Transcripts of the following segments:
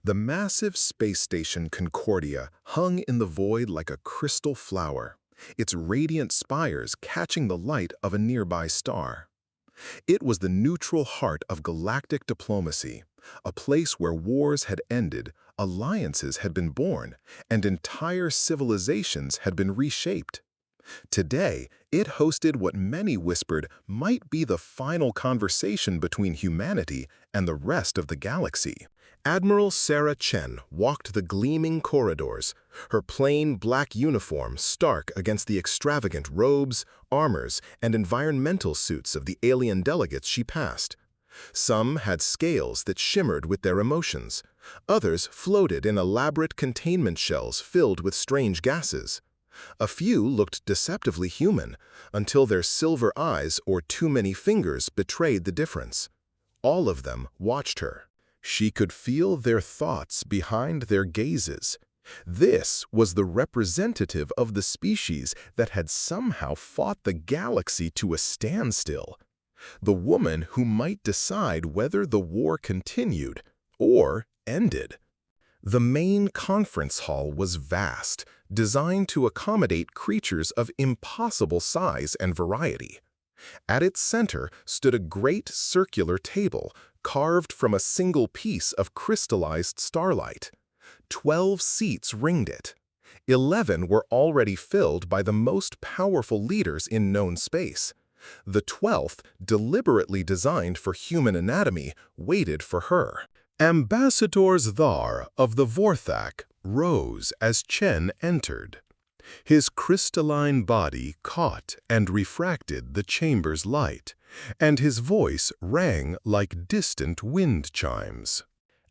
The massive space station Concordia hung in the void like a crystal flower, its radiant spires catching the light of a nearby star. It was the neutral heart of galactic diplomacy, a place where wars had ended, alliances had been born, and entire civilizations had been reshaped. Today, it hosted what many whispered might be the final conversation between humanity and the rest of the galaxy. Admiral Sarah Chen walked the gleaming corridors, her plain black uniform stark against the extravagant robes, armors, and environmental suits of the alien delegates she passed. Some had scales that shimmered with their emotions. Others floated in elaborate containment shells filled with strange gases. A few looked deceptively human, until their silver eyes or too many fingers betrayed the difference. All of them watched her. She could feel their thoughts behind their gazes. This was the representative of the species that had somehow fought the galaxy to a standstill. The woman who might decide whether the war continued or ended. The main conference hall was vast, designed to accommodate creatures of impossible size and variety. At its center stood a great circular table carved from a single piece of crystallized starlight. 12 seats ringed it. 11 were already filled by the most powerful leaders in known space. The 12th, deliberately designed for human anatomy, waited for her. Ambassador Zdar of the Vorthak rose as Chen entered. His crystalline body caught and refracted the chamber's light, and his voice rang like distant wind chimes.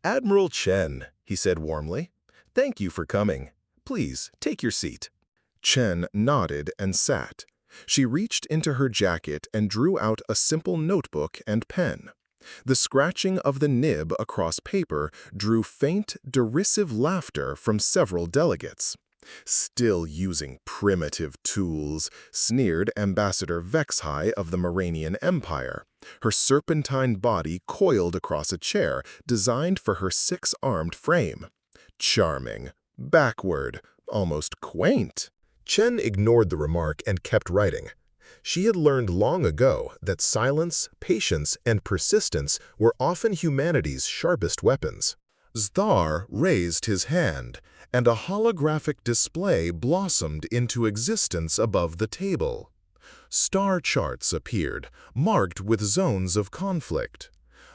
"Admiral Chen," he said warmly, "thank you for coming. Please, take your seat." Chen nodded and sat. She reached into her jacket and drew out a simple notebook and pen. The scratching of the nib across paper drew faint, derisive laughter from several delegates. "Still using primitive tools," sneered Ambassador Vexhai of the Moranian Empire, her serpentine body coiled across a chair designed for her six-armed frame. "Charming, backward, almost quaint." Chen ignored the remark and kept writing. She had learned long ago that silence, patience, and persistence were often humanity's sharpest weapons. Zdar raised his hand, and a holographic display blossomed into existence above the table. Star charts appeared, marked with zones of conflict.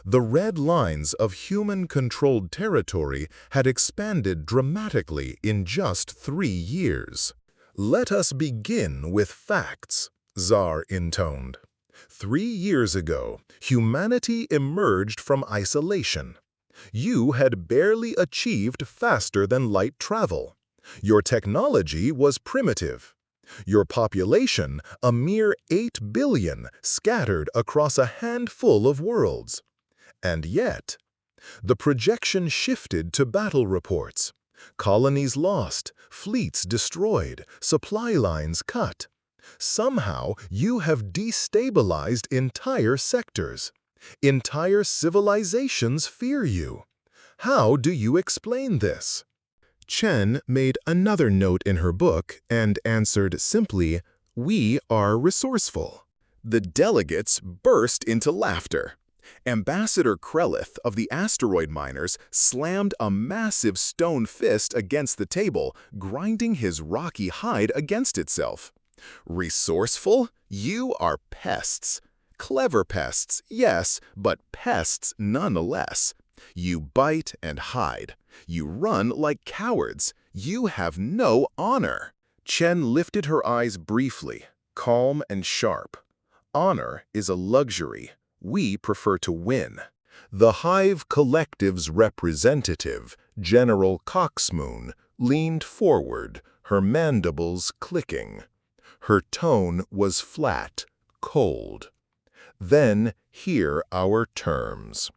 The red lines of human-controlled territory had expanded dramatically in just 3 years. "Let us begin with facts," Czar intoned. 3 years ago, humanity emerged from isolation. You had barely achieved faster-than-light travel. Your technology was primitive. Your population, a mere 8 billion, scattered across a handful of worlds. And yet, the projection shifted to battle reports. Colonies lost, fleets destroyed, supply lines cut. Somehow, you have destabilized entire sectors. Entire civilizations fear you. How do you explain this? Chen made another note in her book and answered simply, "We are resourceful." The delegates burst into laughter. Ambassador Krelith of the asteroid miners slammed a massive stone fist against the table, grinding his rocky hide against itself. "Resourceful? You are pests. Clever pests, yes, but pests nonetheless. You bite and hide. You run like cowards. You have no honor." Chen lifted her eyes briefly, calm and sharp. "Honor is a luxury. We prefer to win." The Hive Collective's representative, General Coxmoon, leaned forward, her mandibles clicking. Her tone was flat, cold. "Then hear our terms.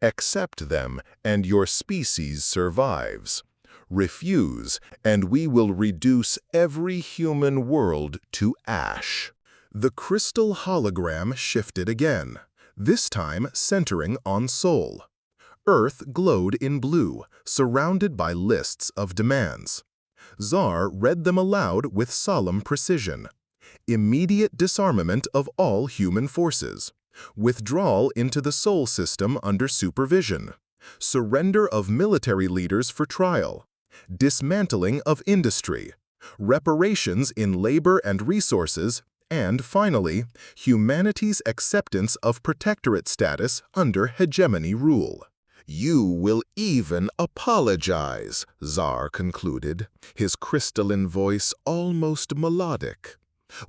Accept them, and your species survives. Refuse, and we will reduce every human world to ash." The crystal hologram shifted again, this time centering on Sol. Earth glowed in blue, surrounded by lists of demands. Tsar read them aloud with solemn precision. Immediate disarmament of all human forces. Withdrawal into the Sol system under supervision. Surrender of military leaders for trial. Dismantling of industry. Reparations in labor and resources. And finally, humanity's acceptance of protectorate status under hegemony rule. You will even apologize, Tsar concluded, his crystalline voice almost melodic.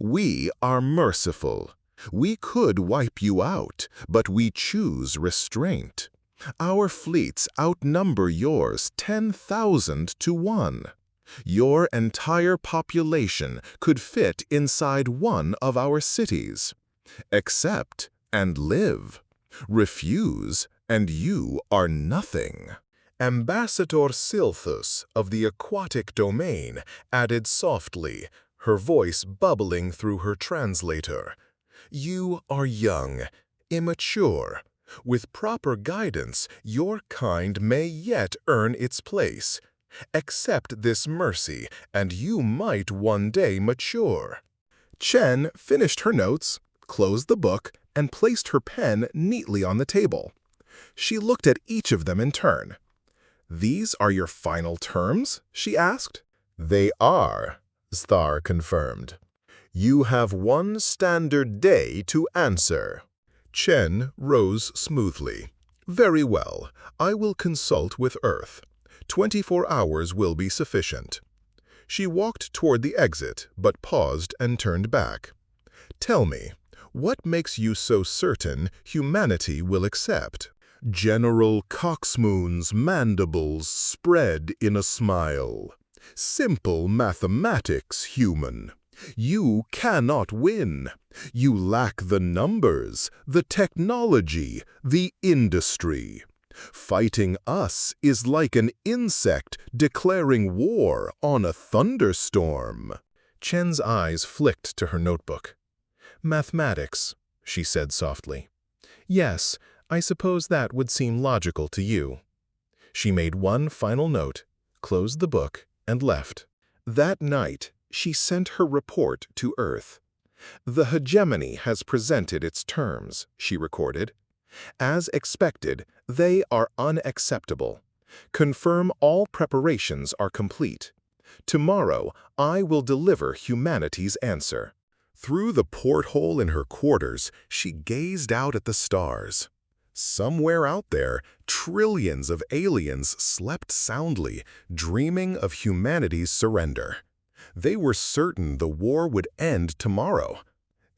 We are merciful. We could wipe you out, but we choose restraint. Our fleets outnumber yours 10,000 to 1. Your entire population could fit inside one of our cities. Accept and live. Refuse, and you are nothing. Ambassador Silthus of the aquatic domain added softly, her voice bubbling through her translator. You are young, immature. With proper guidance, your kind may yet earn its place. Accept this mercy, and you might one day mature. Chen finished her notes, closed the book, and placed her pen neatly on the table. She looked at each of them in turn. "These are your final terms?" she asked. "They are," Sthar confirmed. "You have one standard day to answer." Chen rose smoothly. "Very well. I will consult with Earth. 24 hours will be sufficient." She walked toward the exit, but paused and turned back. "Tell me, what makes you so certain humanity will accept?" General Coxmoon's mandibles spread in a smile. "Simple mathematics, human. You cannot win. You lack the numbers, the technology, the industry. Fighting us is like an insect declaring war on a thunderstorm." Chen's eyes flicked to her notebook. "Mathematics," she said softly. "Yes, I suppose that would seem logical to you." She made one final note, closed the book, and left. That night, she sent her report to Earth. "The hegemony has presented its terms," she recorded. "As expected, they are unacceptable. Confirm all preparations are complete. Tomorrow, I will deliver humanity's answer." Through the porthole in her quarters, she gazed out at the stars. Somewhere out there, trillions of aliens slept soundly, dreaming of humanity's surrender. They were certain the war would end tomorrow.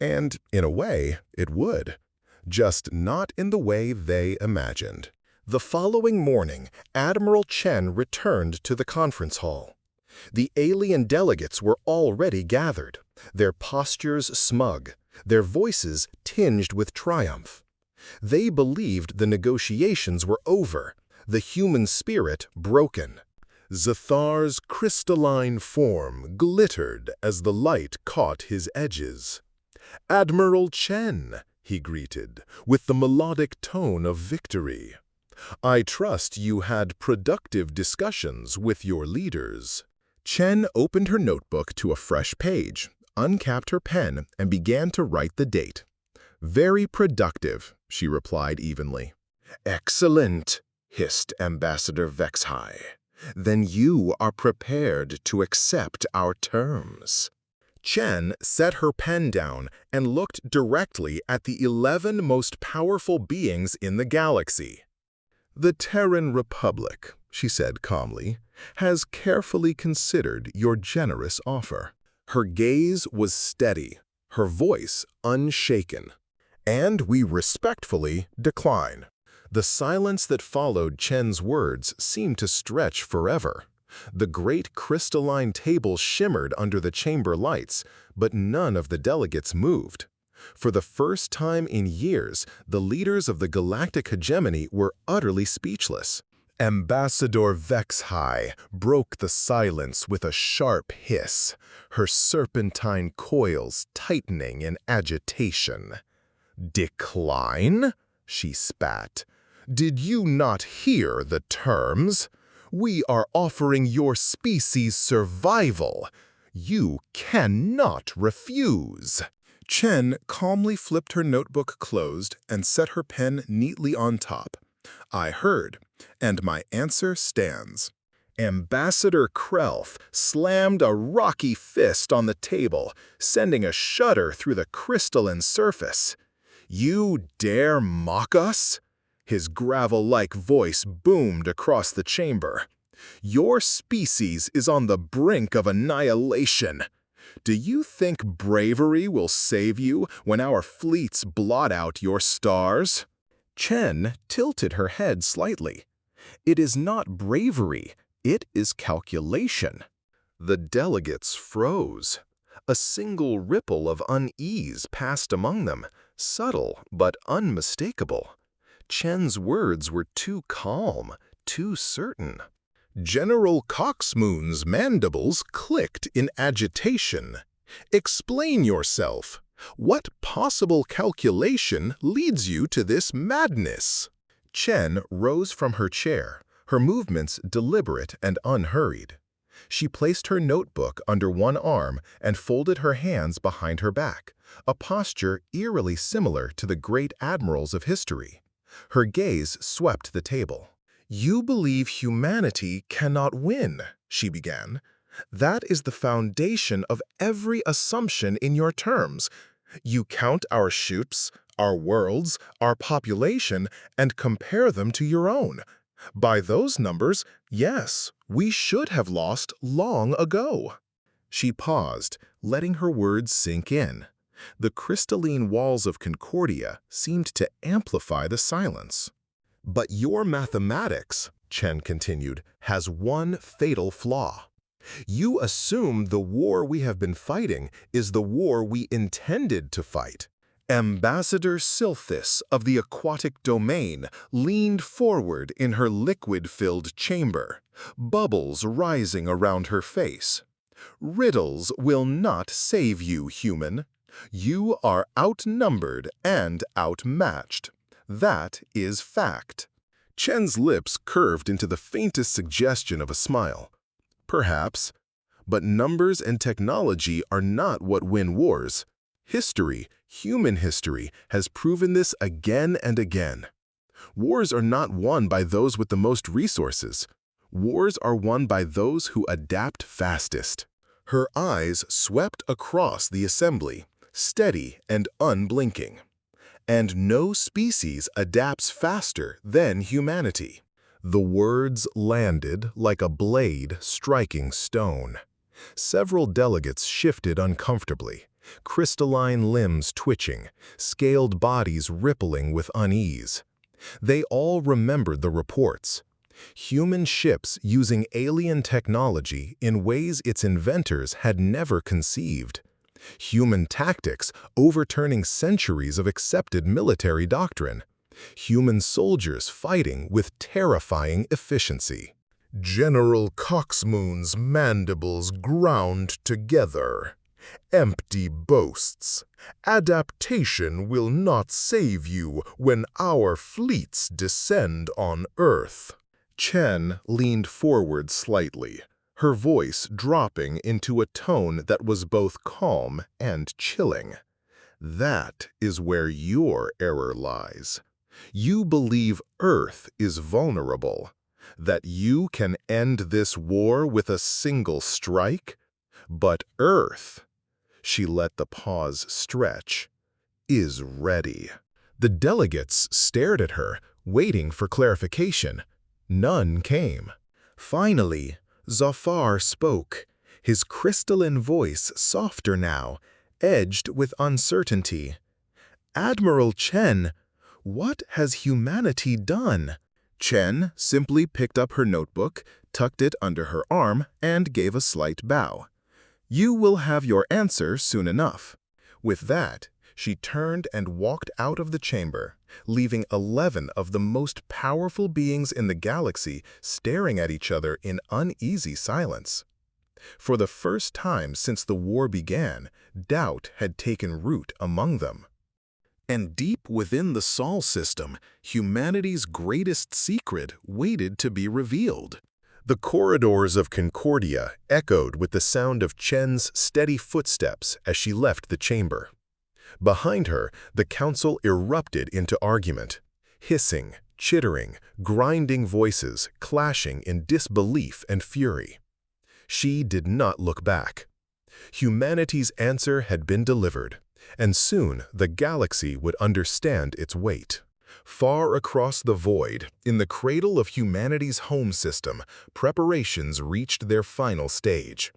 And, in a way, it would. Just not in the way they imagined. The following morning, Admiral Chen returned to the conference hall. The alien delegates were already gathered, their postures smug, their voices tinged with triumph. They believed the negotiations were over, the human spirit broken. Zathar's crystalline form glittered as the light caught his edges. "Admiral Chen," he greeted, with the melodic tone of victory. "I trust you had productive discussions with your leaders." Chen opened her notebook to a fresh page, uncapped her pen, and began to write the date. "Very productive," she replied evenly. "Excellent," hissed Ambassador Vexhai. "Then you are prepared to accept our terms." Chen set her pen down and looked directly at the 11 most powerful beings in the galaxy. "The Terran Republic," she said calmly, "has carefully considered your generous offer." Her gaze was steady, her voice unshaken. "And we respectfully decline." The silence that followed Chen's words seemed to stretch forever. The great crystalline table shimmered under the chamber lights, but none of the delegates moved. For the first time in years, the leaders of the galactic hegemony were utterly speechless. Ambassador Vexhai broke the silence with a sharp hiss, her serpentine coils tightening in agitation. "Decline?" she spat. Did you not hear the terms? We are offering your species survival. You cannot refuse." Chen calmly flipped her notebook closed and set her pen neatly on top. "I heard, and my answer stands." Ambassador Krelth slammed a rocky fist on the table, sending a shudder through the crystalline surface. "You dare mock us?" His gravel-like voice boomed across the chamber. "Your species is on the brink of annihilation. Do you think bravery will save you when our fleets blot out your stars?" Chen tilted her head slightly. "It is not bravery, it is calculation." The delegates froze. A single ripple of unease passed among them, subtle but unmistakable. Chen's words were too calm, too certain. General Coxmoon's mandibles clicked in agitation. "Explain yourself. What possible calculation leads you to this madness?" Chen rose from her chair, her movements deliberate and unhurried. She placed her notebook under one arm and folded her hands behind her back, a posture eerily similar to the great admirals of history. Her gaze swept the table. "You believe humanity cannot win," she began. "That is the foundation of every assumption in your terms. You count our ships, our worlds, our population, and compare them to your own. By those numbers, yes, we should have lost long ago." She paused, letting her words sink in. The crystalline walls of Concordia seemed to amplify the silence. "But your mathematics," Chen continued, "has one fatal flaw. You assume the war we have been fighting is the war we intended to fight." Ambassador Silthis of the aquatic domain leaned forward in her liquid-filled chamber, bubbles rising around her face. "Riddles will not save you, human. You are outnumbered and outmatched. That is fact." Chen's lips curved into the faintest suggestion of a smile. "Perhaps. But numbers and technology are not what win wars. History, human history, has proven this again and again. Wars are not won by those with the most resources. Wars are won by those who adapt fastest." Her eyes swept across the assembly, steady and unblinking. "And no species adapts faster than humanity." The words landed like a blade striking stone. Several delegates shifted uncomfortably, crystalline limbs twitching, scaled bodies rippling with unease. They all remembered the reports. Human ships using alien technology in ways its inventors had never conceived. Human tactics overturning centuries of accepted military doctrine. Human soldiers fighting with terrifying efficiency. General Coxmoon's mandibles ground together. "Empty boasts. Adaptation will not save you when our fleets descend on Earth." Chen leaned forward slightly, her voice dropping into a tone that was both calm and chilling. "That is where your error lies. You believe Earth is vulnerable, that you can end this war with a single strike, but Earth," she let the pause stretch, "is ready." The delegates stared at her, waiting for clarification. None came. Finally, Zafar spoke, his crystalline voice softer now, edged with uncertainty. "Admiral Chen, what has humanity done?" Chen simply picked up her notebook, tucked it under her arm, and gave a slight bow. "You will have your answer soon enough." With that, she turned and walked out of the chamber, leaving 11 of the most powerful beings in the galaxy staring at each other in uneasy silence. For the first time since the war began, doubt had taken root among them. And deep within the Sol system, humanity's greatest secret waited to be revealed. The corridors of Concordia echoed with the sound of Chen's steady footsteps as she left the chamber. Behind her, the council erupted into argument. Hissing, chittering, grinding voices clashing in disbelief and fury. She did not look back. Humanity's answer had been delivered, and soon the galaxy would understand its weight. Far across the void, in the cradle of humanity's home system, preparations reached their final stage.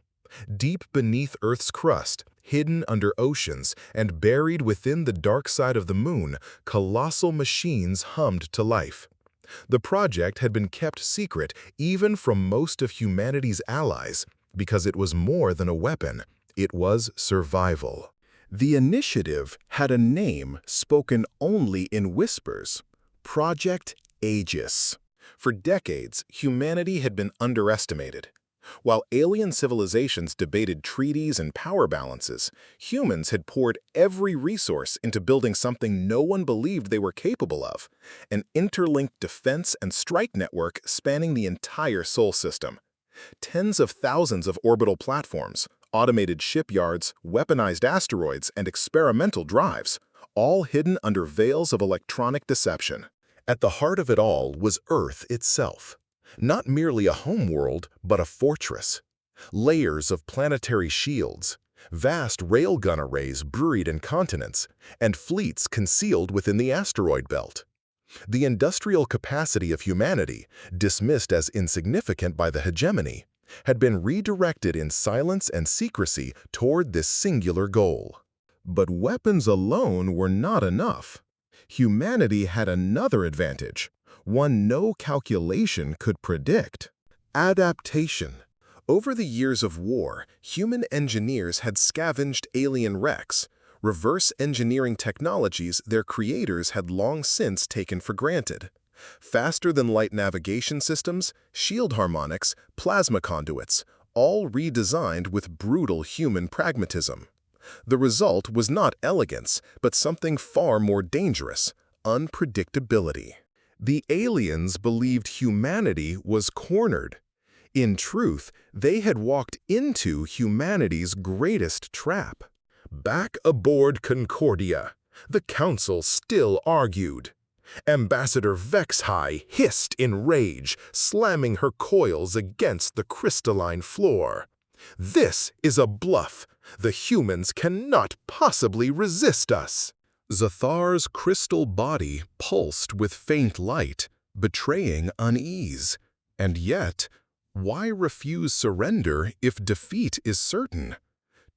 Deep beneath Earth's crust, hidden under oceans, and buried within the dark side of the moon, colossal machines hummed to life. The project had been kept secret even from most of humanity's allies, because it was more than a weapon. It was survival. The initiative had a name spoken only in whispers: Project Aegis. For decades, humanity had been underestimated. While alien civilizations debated treaties and power balances, humans had poured every resource into building something no one believed they were capable of: an interlinked defense and strike network spanning the entire Sol system. Tens of thousands of orbital platforms, automated shipyards, weaponized asteroids, and experimental drives, all hidden under veils of electronic deception. At the heart of it all was Earth itself. Not merely a homeworld, but a fortress. Layers of planetary shields, vast railgun arrays buried in continents, and fleets concealed within the asteroid belt. The industrial capacity of humanity, dismissed as insignificant by the hegemony, had been redirected in silence and secrecy toward this singular goal. But weapons alone were not enough. Humanity had another advantage, one no calculation could predict: adaptation. Over the years of war, human engineers had scavenged alien wrecks, reverse engineering technologies their creators had long since taken for granted. Faster-than-light navigation systems, shield harmonics, plasma conduits, all redesigned with brutal human pragmatism. The result was not elegance, but something far more dangerous: unpredictability. The aliens believed humanity was cornered. In truth, they had walked into humanity's greatest trap. Back aboard Concordia, the council still argued. Ambassador Vexhai hissed in rage, slamming her coils against the crystalline floor. "This is a bluff. The humans cannot possibly resist us." Zathar's crystal body pulsed with faint light, betraying unease. And yet, why refuse surrender if defeat is certain?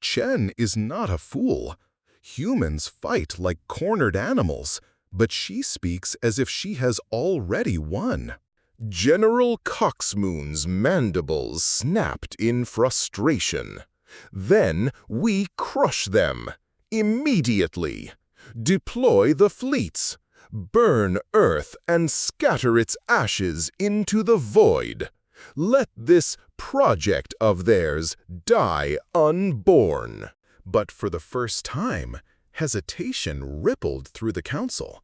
Chen is not a fool. Humans fight like cornered animals, but she speaks as if she has already won. General Coxmoon's mandibles snapped in frustration. "Then we crush them. Immediately. Deploy the fleets. Burn Earth and scatter its ashes into the void. Let this project of theirs die unborn." But for the first time, hesitation rippled through the council.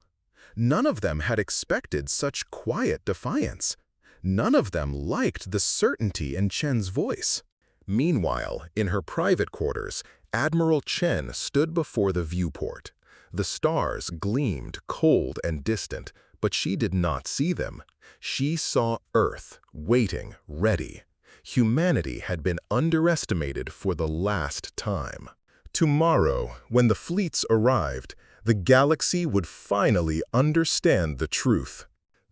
None of them had expected such quiet defiance. None of them liked the certainty in Chen's voice. Meanwhile, in her private quarters, Admiral Chen stood before the viewport. The stars gleamed cold and distant, but she did not see them. She saw Earth, waiting, ready. Humanity had been underestimated for the last time. Tomorrow, when the fleets arrived, the galaxy would finally understand the truth.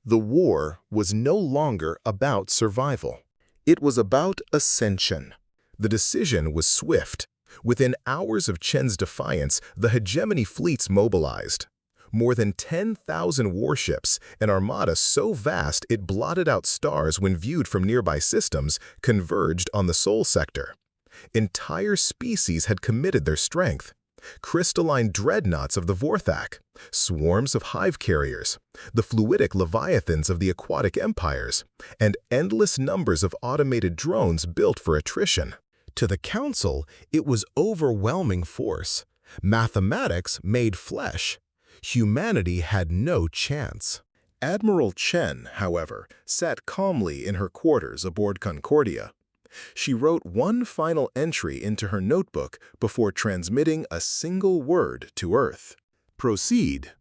The war was no longer about survival. It was about ascension. The decision was swift. Within hours of Chen's defiance, the hegemony fleets mobilized. More than 10,000 warships, an armada so vast it blotted out stars when viewed from nearby systems, converged on the Sol sector. Entire species had committed their strength. Crystalline dreadnoughts of the Vorthak, swarms of hive carriers, the fluidic leviathans of the aquatic empires, and endless numbers of automated drones built for attrition. To the council, it was overwhelming force. Mathematics made flesh. Humanity had no chance. Admiral Chen, however, sat calmly in her quarters aboard Concordia. She wrote one final entry into her notebook before transmitting a single word to Earth. Proceed.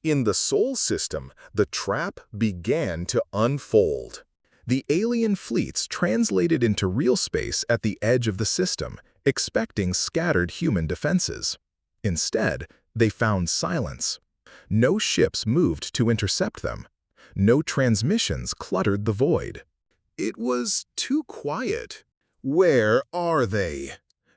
In the Sol system, the trap began to unfold. The alien fleets translated into real space at the edge of the system, expecting scattered human defenses. Instead, they found silence. No ships moved to intercept them. No transmissions cluttered the void. It was too quiet. "Where are they?"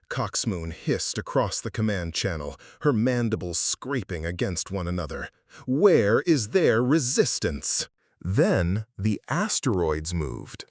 Coxmoon hissed across the command channel, her mandibles scraping against one another. "Where is their resistance?" Then the asteroids moved.